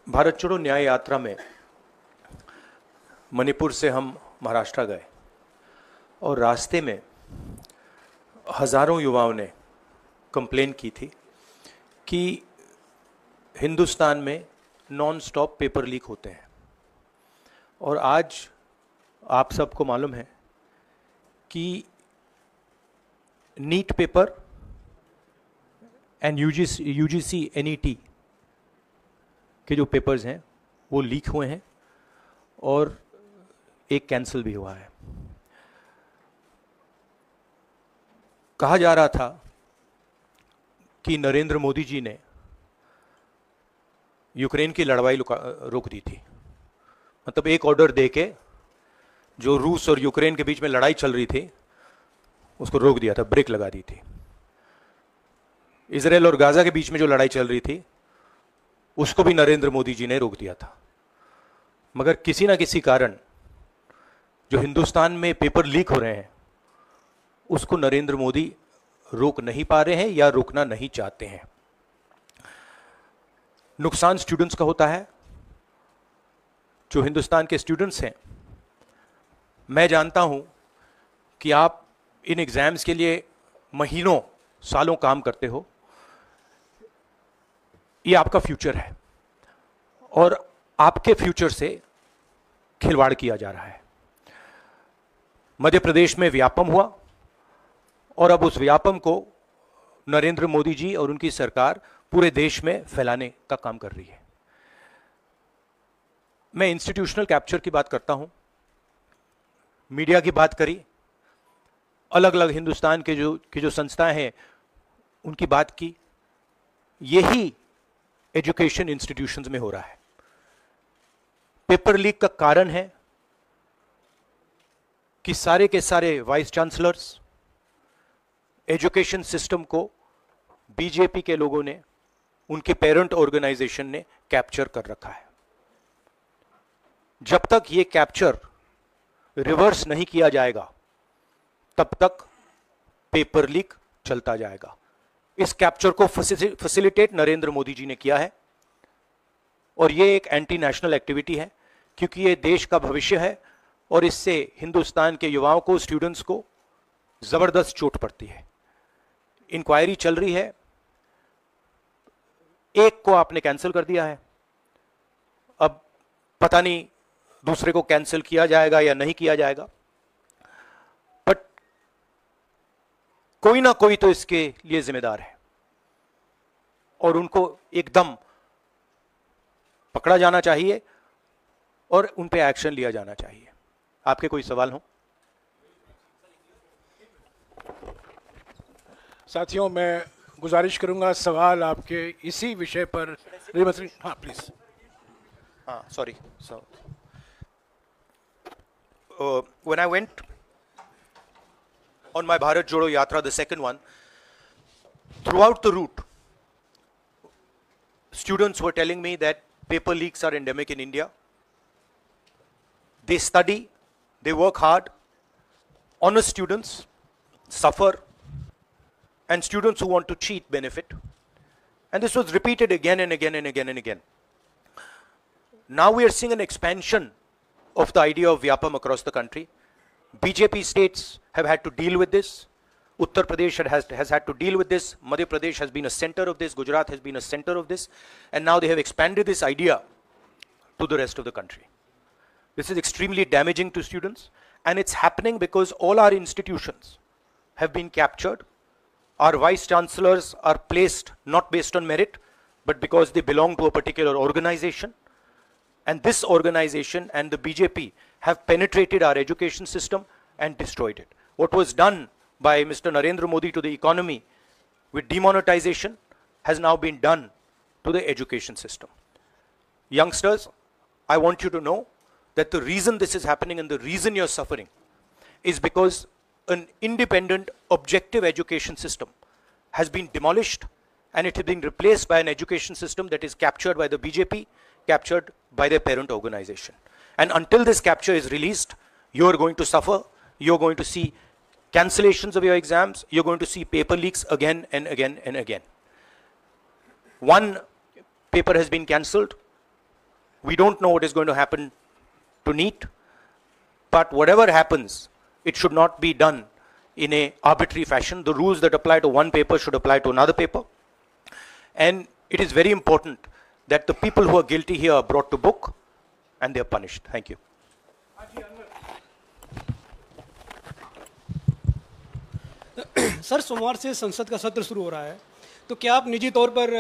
भारत छोड़ो न्याय यात्रा में मणिपुर से हम महाराष्ट्र गए और रास्ते में हज़ारों युवाओं ने कंप्लेन की थी कि हिंदुस्तान में नॉन स्टॉप पेपर लीक होते हैं। और आज आप सबको मालूम है कि NEET paper and UGC NET के जो पेपर्स हैं वो लीक हुए हैं और एक कैंसिल भी हुआ है। कहा जा रहा था कि नरेंद्र मोदी जी ने यूक्रेन की लड़ाई रोक दी थी। मतलब एक ऑर्डर देके जो रूस और यूक्रेन के बीच में लड़ाई चल रही थी उसको रोक दिया था, ब्रेक लगा दी थी। इजराइल और गाजा के बीच में जो लड़ाई चल रही थी उसको भी नरेंद्र मोदी जी ने रोक दिया था। मगर किसी ना किसी कारण जो हिंदुस्तान में पेपर लीक हो रहे हैं उसको नरेंद्र मोदी रोक नहीं पा रहे हैं या रोकना नहीं चाहते हैं। नुकसान स्टूडेंट्स का होता है। जो हिंदुस्तान के स्टूडेंट्स हैं, मैं जानता हूं कि आप इन एग्जाम्स के लिए महीनों सालों काम करते हो। ये आपका फ्यूचर है और आपके फ्यूचर से खिलवाड़ किया जा रहा है। मध्य प्रदेश में व्यापम हुआ और अब उस व्यापम को नरेंद्र मोदी जी और उनकी सरकार पूरे देश में फैलाने का काम कर रही है। मैं इंस्टीट्यूशनल कैप्चर की बात करता हूं, मीडिया की बात करी, अलग अलग हिंदुस्तान के जो संस्थाएं हैं उनकी बात की। यही एजुकेशन इंस्टीट्यूशंस में हो रहा है। पेपर लीक का कारण है कि सारे के सारे वाइस चांसलर्स, एजुकेशन सिस्टम को बीजेपी के लोगों ने, उनके पेरेंट ऑर्गेनाइजेशन ने कैप्चर कर रखा है। जब तक ये कैप्चर रिवर्स नहीं किया जाएगा तब तक पेपर लीक चलता जाएगा। इस कैप्चर को फैसिलिटेट नरेंद्र मोदी जी ने किया है और ये एक एंटी नेशनल एक्टिविटी है क्योंकि ये देश का भविष्य है और इससे हिंदुस्तान के युवाओं को, स्टूडेंट्स को जबरदस्त चोट पड़ती है। इंक्वायरी चल रही है, एक को आपने कैंसिल कर दिया है, अब पता नहीं दूसरे को कैंसिल किया जाएगा या नहीं किया जाएगा, बट कोई ना कोई तो इसके लिए जिम्मेदार है और उनको एकदम पकड़ा जाना चाहिए और उन पे एक्शन लिया जाना चाहिए। आपके कोई सवाल हो? साथियों, मैं गुजारिश करूंगा सवाल आपके इसी विषय पर। हाँ प्लीज। हाँ, sorry. When I went on my Bharat Jodo Yatra, the second one, throughout the route, students were telling me that paper leaks are endemic in India. They study, they work hard, honest students suffer, and students who want to cheat benefit. And this was repeated again and again and again and again. Now we are seeing an expansion of the idea of Vyapam across the country. BJP states have had to deal with this. Uttar Pradesh has had to deal with this. Madhya Pradesh has been a center of this. Gujarat has been a center of this. And now they have expanded this idea to the rest of the country. This is extremely damaging to students. And it's happening because all our institutions have been captured. Our vice chancellors are placed not based on merit, but because they belong to a particular organization. And this organization and the BJP have penetrated our education system and destroyed it. What was done by Mr. Narendra Modi to the economy with demonetization has now been done to the education system. Youngsters, I want you to know that the reason this is happening and the reason you're suffering is because an independent, objective education system has been demolished and it has been replaced by an education system that is captured by the BJP, captured by their parent organization. And until this capture is released, you're going to suffer. You're going to see cancellations of your exams. You're going to see paper leaks again and again and again. One paper has been cancelled We don't know what is going to happen to NEET, but whatever happens, it should not be done in a arbitrary fashion. The rules that apply to one paper should apply to another paper. And it is very important that the people who are guilty here are brought to book and they are punished. Thank you. Sir, सोमवार से संसद का सत्र शुरू हो रहा है, तो क्या आप निजी तौर पर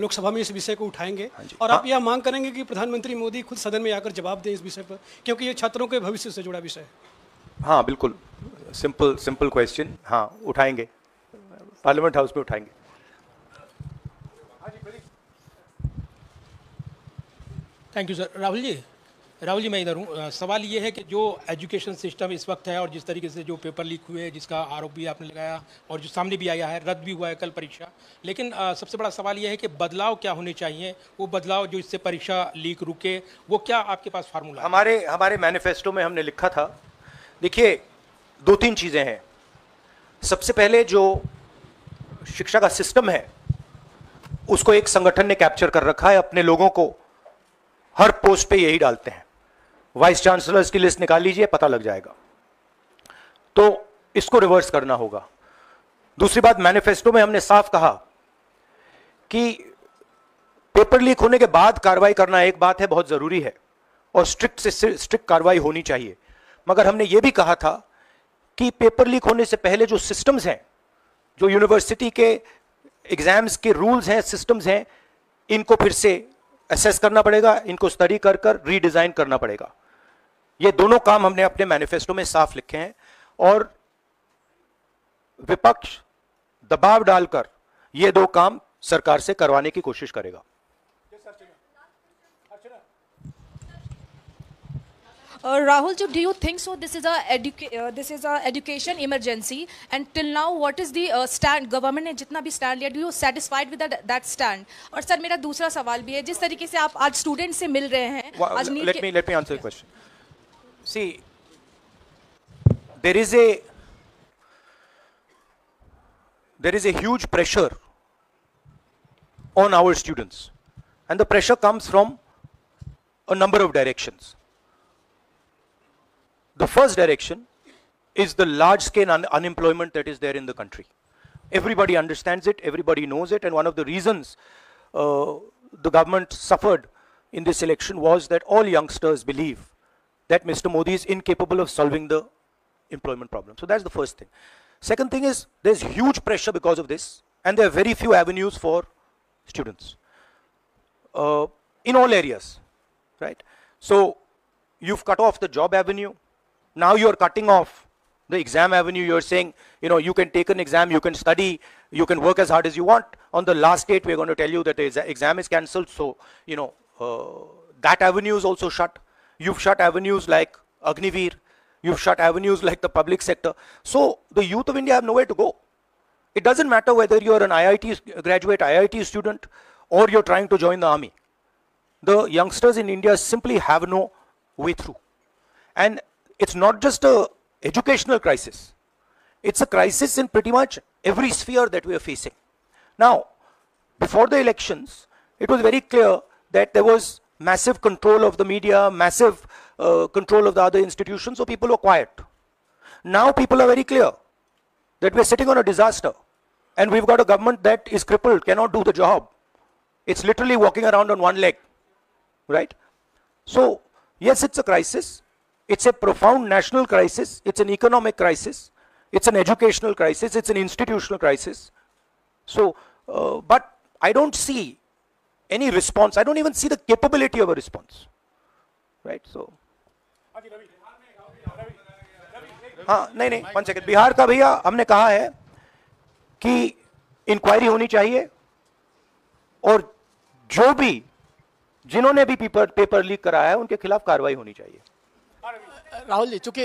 लोकसभा में इस विषय को उठाएंगे और आप यह मांग करेंगे कि प्रधानमंत्री मोदी खुद सदन में आकर जवाब दें इस विषय पर, क्योंकि ये छात्रों के भविष्य से जुड़ा विषय है? हाँ, बिल्कुल, सिंपल क्वेश्चन, हाँ उठाएंगे, पार्लियामेंट हाउस में उठाएंगे। Thank you sir. Rahul ji मैं इधर हूँ। सवाल ये है कि जो एजुकेशन सिस्टम इस वक्त है और जिस तरीके से जो पेपर लीक हुए, जिसका आरोप भी आपने लगाया और जो सामने भी आया है, रद्द भी हुआ है कल परीक्षा, लेकिन सबसे बड़ा सवाल ये है कि बदलाव क्या होने चाहिए, वो बदलाव जो इससे परीक्षा लीक रुके, वो क्या आपके पास फार्मूला? हमारे मैनिफेस्टो में हमने लिखा था, देखिए 2-3 चीज़ें हैं। सबसे पहले जो शिक्षा का सिस्टम है उसको एक संगठन ने कैप्चर कर रखा है, अपने लोगों को हर पोस्ट पे यही डालते हैं। वाइस चांसलर्स की लिस्ट निकाल लीजिए, पता लग जाएगा। तो इसको रिवर्स करना होगा। दूसरी बात, मैनिफेस्टो में हमने साफ कहा कि पेपर लीक होने के बाद कार्रवाई करना एक बात है, बहुत जरूरी है और स्ट्रिक्ट से स्ट्रिक्ट कार्रवाई होनी चाहिए, मगर हमने यह भी कहा था कि पेपर लीक होने से पहले जो सिस्टम्स हैं, जो यूनिवर्सिटी के एग्जाम्स के रूल्स हैं, सिस्टम्स हैं, इनको फिर से असेस करना पड़ेगा, इनको स्टडी कर रीडिजाइन करना पड़ेगा। ये दोनों काम हमने अपने मैनिफेस्टो में साफ लिखे हैं और विपक्ष दबाव डालकर ये दो काम सरकार से करवाने की कोशिश करेगा। Rahul, do you think so? This is a education emergency, and till now, what is the stand? Government ने जितना भी stand लिया, do you satisfied with that stand? और सर मेरा दूसरा सवाल भी है, जिस तरीके से आप आज स्टूडेंट से मिल रहे हैं, आज let me answer the question. See, there is a huge pressure on our students, and the pressure comes from a number of directions. The first direction is the large-scale unemployment that is there in the country. Everybody understands it, everybody knows it, and one of the reasons the government suffered in this election was that all youngsters believe that Mr. Modi is incapable of solving the employment problem. So that's the first thing. Second thing is there's huge pressure because of this, and there are very few avenues for students in all areas, right? So you've cut off the job avenue. Now you're cutting off the exam avenue. You're saying, you can take an exam, you can study, you can work as hard as you want. On the last date, we're going to tell you that the exam is cancelled. So, that avenue is also shut. You've shut avenues like Agniveer. You've shut avenues like the public sector. So the youth of India have nowhere to go. It doesn't matter whether you're an IIT graduate, IIT student, or you're trying to join the army. The youngsters in India simply have no way through. And it's not just an educational crisis. It's a crisis in pretty much every sphere that we are facing. Now, before the elections, it was very clear that there was massive control of the media, massive control of the other institutions, so people were quiet. Now people are very clear that we're sitting on a disaster and we've got a government that is crippled, cannot do the job. It's literally walking around on one leg, right? So, yes, it's a crisis. It's a profound national crisis. It's an economic crisis. It's an educational crisis. It's an institutional crisis. So, but I don't see any response. I don't even see the capability of a response, right? So, हाँ नहीं 1 second. Bihar का भैया हमने कहा है कि inquiry होनी चाहिए और जो भी जिन्होंने भी पेपर लीक कराया है उनके खिलाफ कार्रवाई होनी चाहिए। राहुल जी, चूंकि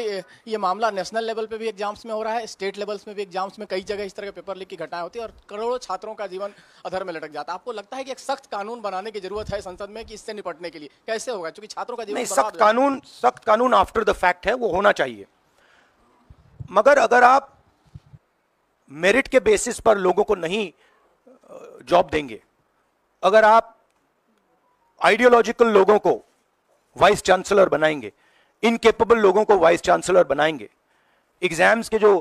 ये मामला नेशनल लेवल पे भी एग्जाम्स में हो रहा है, स्टेट लेवल्स में भी एग्जाम्स में कई जगह इस तरह के पेपर लीक की घटनाएं होती है और करोड़ों छात्रों का जीवन अधर में लटक जाता है। आपको लगता है कि एक सख्त कानून बनाने की जरूरत है संसद में कि इससे निपटने के लिए? कैसे होगा, क्योंकि छात्रों का जीवन सख्त कानून आफ्टर द फैक्ट है, वो होना चाहिए। मगर अगर आप मेरिट के बेसिस पर लोगों को नहीं जॉब देंगे, अगर आप आइडियोलॉजिकल लोगों को वाइस चांसलर बनाएंगे, इनकेपेबल लोगों को वाइस चांसलर बनाएंगे, एग्जाम्स के जो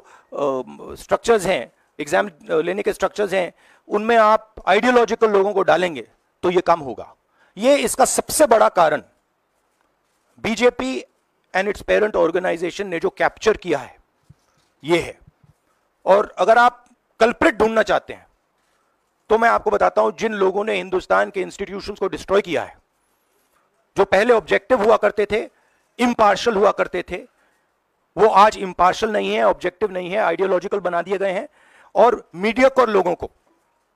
स्ट्रक्चर्स हैं, एग्जाम लेने के स्ट्रक्चर्स हैं, उनमें आप आइडियोलॉजिकल लोगों को डालेंगे तो ये काम होगा। ये इसका सबसे बड़ा कारण BJP and its parent organization ने जो कैप्चर किया है ये है। और अगर आप कल्प्रिट ढूंढना चाहते हैं तो मैं आपको बताता हूं, जिन लोगों ने हिंदुस्तान के इंस्टीट्यूशंस को डिस्ट्रॉय किया है, जो पहले ऑब्जेक्टिव हुआ करते थे, इम्पार्शल हुआ करते थे, वो आज इम्पार्शल नहीं है, ऑब्जेक्टिव नहीं है, आइडियोलॉजिकल बना दिए गए हैं और मीडियोकर लोगों को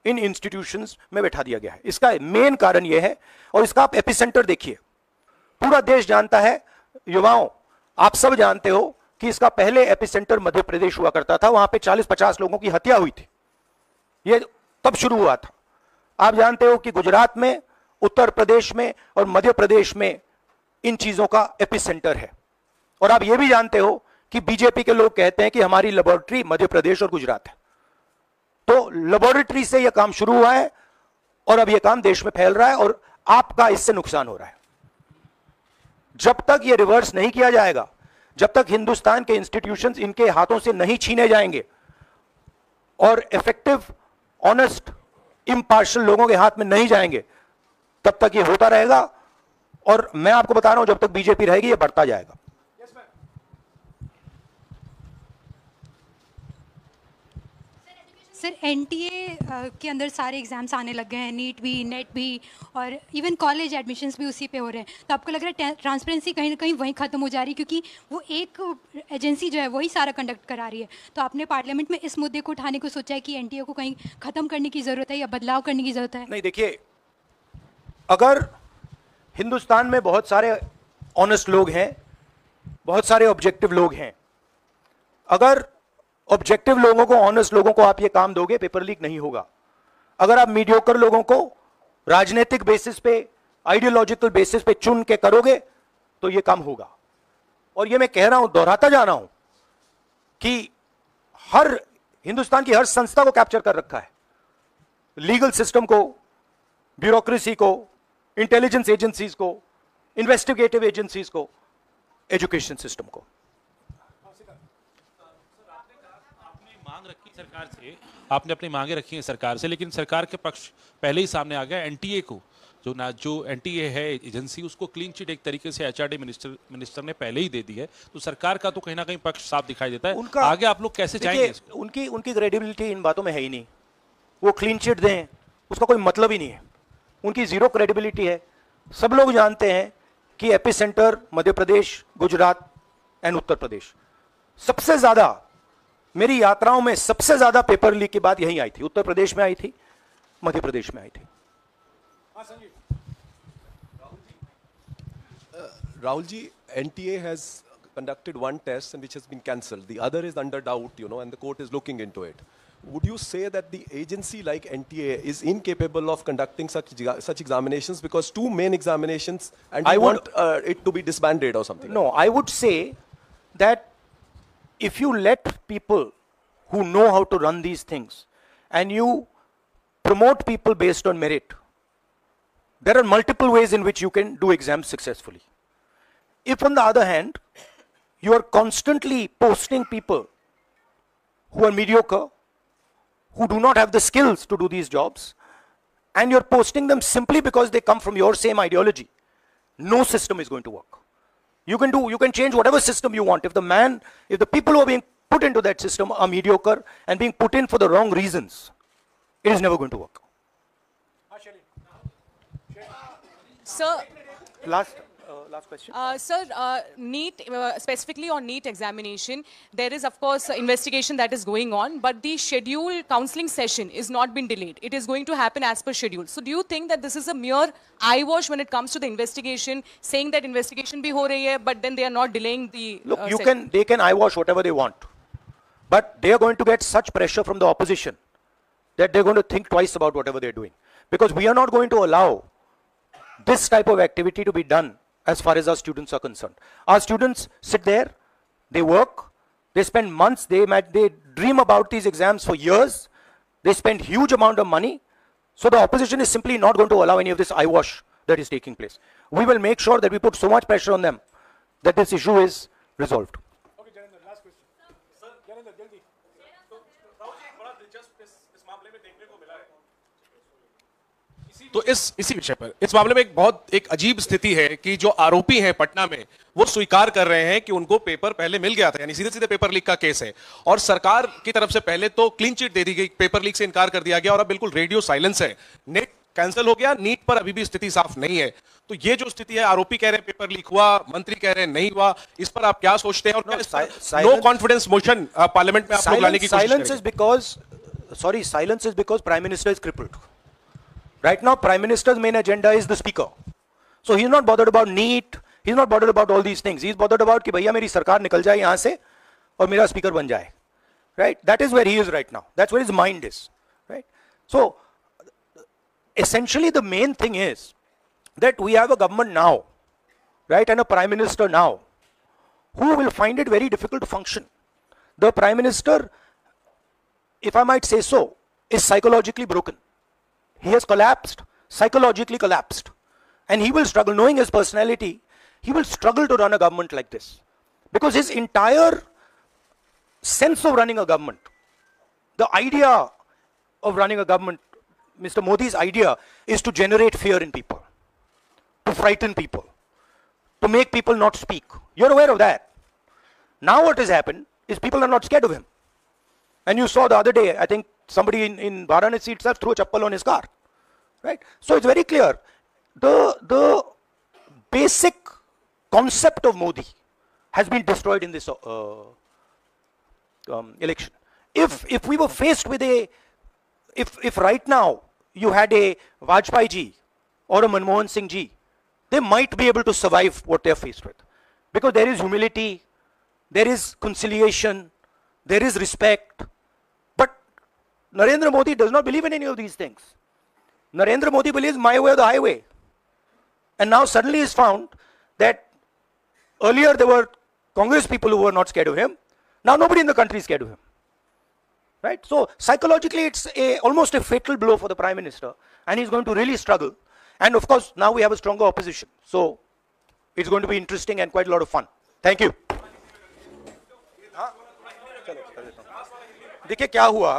इन इंस्टीट्यूशंस में बैठा दिया गया है। इसका मेन कारण यह है, और इसका आप एपिसेंटर देखिए, पूरा देश जानता है, युवाओं आप सब जानते हो कि इसका पहले एपिसेंटर मध्य प्रदेश हुआ करता था, वहां पे 40-50 लोगों की हत्या हुई थी, ये तब शुरू हुआ था। आप जानते हो कि गुजरात में, उत्तर प्रदेश में और मध्य प्रदेश में इन चीजों का एपिसेंटर है। और आप यह भी जानते हो कि बीजेपी के लोग कहते हैं कि हमारी लेबोरेटरी मध्य प्रदेश और गुजरात है। तो लेबोरेटरी से यह काम शुरू हुआ है और अब यह काम देश में फैल रहा है और आपका इससे नुकसान हो रहा है। जब तक यह रिवर्स नहीं किया जाएगा, जब तक हिंदुस्तान के इंस्टीट्यूशंस इनके हाथों से नहीं छीने जाएंगे और इफेक्टिव, ऑनेस्ट, इम्पार्शियल लोगों के हाथ में नहीं जाएंगे, तब तक यह होता रहेगा। और मैं आपको बता रहा हूं, जब तक बीजेपी रहेगी यह बढ़ता जाएगा। सर एनटीए के अंदर सारे एग्जाम्स आने लग गए हैं, नीट भी, नेट भी, और इवन कॉलेज एडमिशन्स भी उसी पे हो रहे हैं। तो आपको लग रहा है ट्रांसपेरेंसी कहीं ना कहीं वहीं ख़त्म हो जा रही है, क्योंकि वो एक एजेंसी जो है वही सारा कंडक्ट करा रही है। तो आपने पार्लियामेंट में इस मुद्दे को उठाने को सोचा है कि एनटीए को कहीं ख़त्म करने की ज़रूरत है या बदलाव करने की ज़रूरत है? नहीं, देखिए, अगर हिंदुस्तान में बहुत सारे ऑनेस्ट लोग हैं, बहुत सारे ऑब्जेक्टिव लोग हैं, अगर ऑब्जेक्टिव लोगों को, ऑनेस्ट लोगों को आप ये काम दोगे, पेपर लीक नहीं होगा। अगर आप मीडियोकर लोगों को राजनीतिक बेसिस पे, आइडियोलॉजिकल बेसिस पे चुन के करोगे तो ये काम होगा। और ये मैं कह रहा हूं, दोहराता जा रहा हूं कि हर हिंदुस्तान की हर संस्था को कैप्चर कर रखा है, लीगल सिस्टम को, ब्यूरोक्रेसी को, इंटेलिजेंस एजेंसीज को, इन्वेस्टिगेटिव एजेंसीज को, एजुकेशन सिस्टम को। सरकार से आपने अपनी मांगे रखी हैं सरकार से, लेकिन सरकार के पक्ष पहले ही सामने आ गया। एनटीए को जो एनटीए है एजेंसी, उसको क्लीन चिट एक तरीके से एचआरडी मिनिस्टर ने पहले ही दे दी है। तो सरकार का तो कहीं ना कहीं पक्ष साफ दिखाई देता है। आगे आप लोग कैसे जाएंगे? उनकी क्रेडिबिलिटी इन बातों में है ही नहीं। वो क्लीन चिट दें उसका कोई मतलब ही नहीं है, उनकी जीरो क्रेडिबिलिटी है। सब लोग जानते हैं कि एपिसेंटर मध्य प्रदेश, गुजरात एंड उत्तर प्रदेश। सबसे ज्यादा मेरी यात्राओं में सबसे ज्यादा पेपर लीक की बात यहीं आई थी, उत्तर प्रदेश में आई थी, मध्य प्रदेश में आई थी। Rahul ji, NTA has conducted one test and which has been cancelled. The other is under doubt, and the court is looking into it. Would you say that the agency like NTA is incapable of conducting such examinations, because two main examinations, and I want it to be disbanded or something? No, I would say that if you let people who know how to run these things and you promote people based on merit, there are multiple ways in which you can do exams successfully. If on the other hand, you are constantly posting people who are mediocre, who do not have the skills to do these jobs, and you're posting them simply because they come from your same ideology, no system is going to work. You can change whatever system you want. If the people who are being put into that system are mediocre and being put in for the wrong reasons, it is never going to work. Sir, Last question. Sir, NEET, specifically on NEET examination, there is of course investigation that is going on, but the scheduled counselling session is not been delayed. It is going to happen as per schedule. So do you think that this is a mere eyewash when it comes to the investigation, saying that investigation bhi ho rahi hai, but then they are not delaying the... Look, they can eyewash whatever they want, but they are going to get such pressure from the opposition that they're going to think twice about whatever they're doing. Because we are not going to allow this type of activity to be done as far as our students are concerned. Our students sit there, they work, they spend months, they dream about these exams for years, they spend huge amount of money. So the opposition is simply not going to allow any of this eyewash that is taking place. We will make sure that we put so much pressure on them that this issue is resolved. तो इसी विषय पर इस मामले में एक अजीब स्थिति है कि जो आरोपी हैं पटना में वो स्वीकार कर रहे हैं कि उनको पेपर पहले मिल गया था, यानी सीधे सीधे पेपर लीक का केस है। और सरकार की तरफ से पहले तो क्लीन चिट दे दी गई, पेपर लीक से इनकार कर दिया गया और अब बिल्कुल रेडियो साइलेंस है। नेट कैंसिल हो गया, नीट पर अभी भी स्थिति साफ नहीं है। तो ये जो स्थिति है, आरोपी कह रहे हैं पेपर लीक हुआ, मंत्री कह रहे हैं नहीं हुआ, इस पर आप क्या सोचते हैं? और नो कॉन्फिडेंस मोशन पार्लियामेंट में आप लोग लाने की कोशिश करेंगे? Silence is because Prime Minister is crippled. Right now, Prime Minister's main agenda is the speaker. So he's not bothered about NEET. He's not bothered about all these things. He's bothered about कि भैया मेरी सरकार निकल जाए यहाँ से और मेरा speaker बन जाए. Right? That is where he is right now. That's where his mind is. Right? So essentially, the main thing is that we have a government now, right, and a Prime Minister now, who will find it very difficult to function. The Prime Minister, if I might say so, is psychologically broken. He has collapsed, psychologically collapsed. And he will struggle, knowing his personality, he will struggle to run a government like this. Because his entire sense of running a government, the idea of running a government, Mr. Modi's idea is to generate fear in people, to frighten people, to make people not speak. You're aware of that. Now what has happened is people are not scared of him. And you saw the other day, I think somebody in Varanasi itself threw a chappal on his car. Right? So it's very clear. The basic concept of Modi has been destroyed in this election. If we were faced with if right now you had a Vajpayee ji or a Manmohan Singh ji, they might be able to survive what they are faced with. Because there is humility, there is conciliation, there is respect. But Narendra Modi does not believe in any of these things. Narendra Modi believes my way or the highway. And now suddenly he's found that earlier there were Congress people who were not scared of him. Now nobody in the country is scared of him. Right? So psychologically it's almost a fatal blow for the Prime Minister, and he's going to really struggle. And of course now we have a stronger opposition. So it's going to be interesting and quite a lot of fun. Thank you. देखिए क्या हुआ,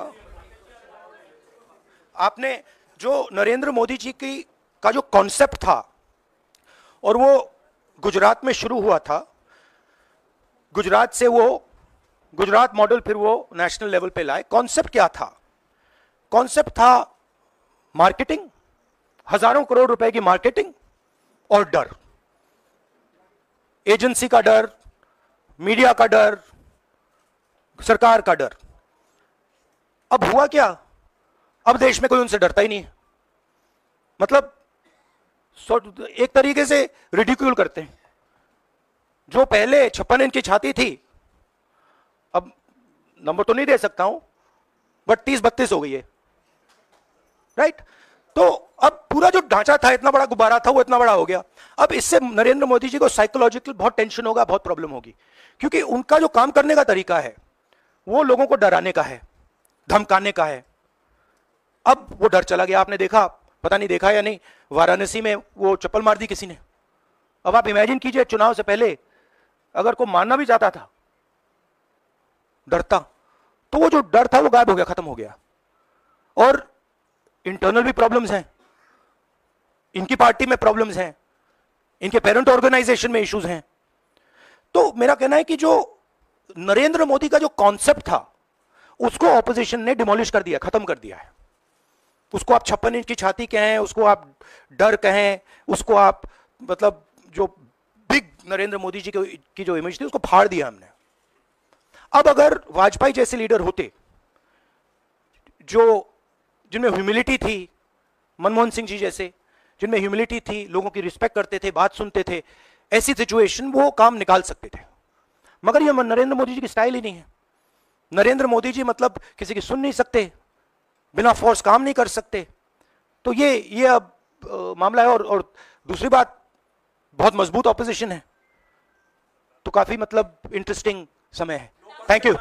आपने जो नरेंद्र मोदी जी का जो concept था और वो गुजरात में शुरू हुआ था, गुजरात से वो गुजरात मॉडल फिर वो नेशनल लेवल पे लाए। कॉन्सेप्ट क्या था? कॉन्सेप्ट था मार्केटिंग, हजारों करोड़ रुपए की मार्केटिंग और डर, एजेंसी का डर, मीडिया का डर, सरकार का डर। अब हुआ क्या? अब देश में कोई उनसे डरता ही नहीं है। मतलब एक तरीके से रिडिक्यूल करते हैं। जो पहले 56 इंच की छाती थी, अब नंबर तो नहीं दे सकता हूं, बट 30-32 हो गई है। राइट? तो अब पूरा जो ढांचा था, इतना बड़ा गुब्बारा था, वो इतना बड़ा हो गया। अब इससे नरेंद्र मोदी जी को साइकोलॉजिकल बहुत टेंशन होगा, बहुत प्रॉब्लम होगी, क्योंकि उनका जो काम करने का तरीका है वो लोगों को डराने का है, धमकाने का है। अब वो डर चला गया। आपने देखा, पता नहीं देखा या नहीं, वाराणसी में वो चप्पल मार दी किसी ने। अब आप इमेजिन कीजिए, चुनाव से पहले अगर कोई मारना भी चाहता था डरता, तो वो जो डर था वो गायब हो गया, खत्म हो गया। और इंटरनल भी प्रॉब्लम्स हैं, इनकी पार्टी में प्रॉब्लम्स हैं, इनके पेरेंट ऑर्गेनाइजेशन में इश्यूज हैं। तो मेरा कहना है कि जो नरेंद्र मोदी का जो कॉन्सेप्ट था उसको ऑपोजिशन ने डिमोलिश कर दिया, खत्म कर दिया है। उसको आप 56 इंच की छाती कहें, उसको आप डर कहें, उसको आप मतलब जो बिग नरेंद्र मोदी जी की जो इमेज थी उसको फाड़ दिया हमने। अब अगर वाजपेयी जैसे लीडर होते जो जिनमें ह्यूमिलिटी थी, मनमोहन सिंह जी जैसे जिनमें ह्यूमिलिटी थी, लोगों की रिस्पेक्ट करते थे, बात सुनते थे, ऐसी सिचुएशन वो काम निकाल सकते थे। मगर ये नरेंद्र मोदी जी की स्टाइल ही नहीं है। नरेंद्र मोदी जी मतलब किसी की सुन नहीं सकते, बिना फोर्स काम नहीं कर सकते। तो ये अब मामला है। और दूसरी बात, बहुत मजबूत ऑपोजिशन है, तो काफी मतलब इंटरेस्टिंग समय है। Thank you.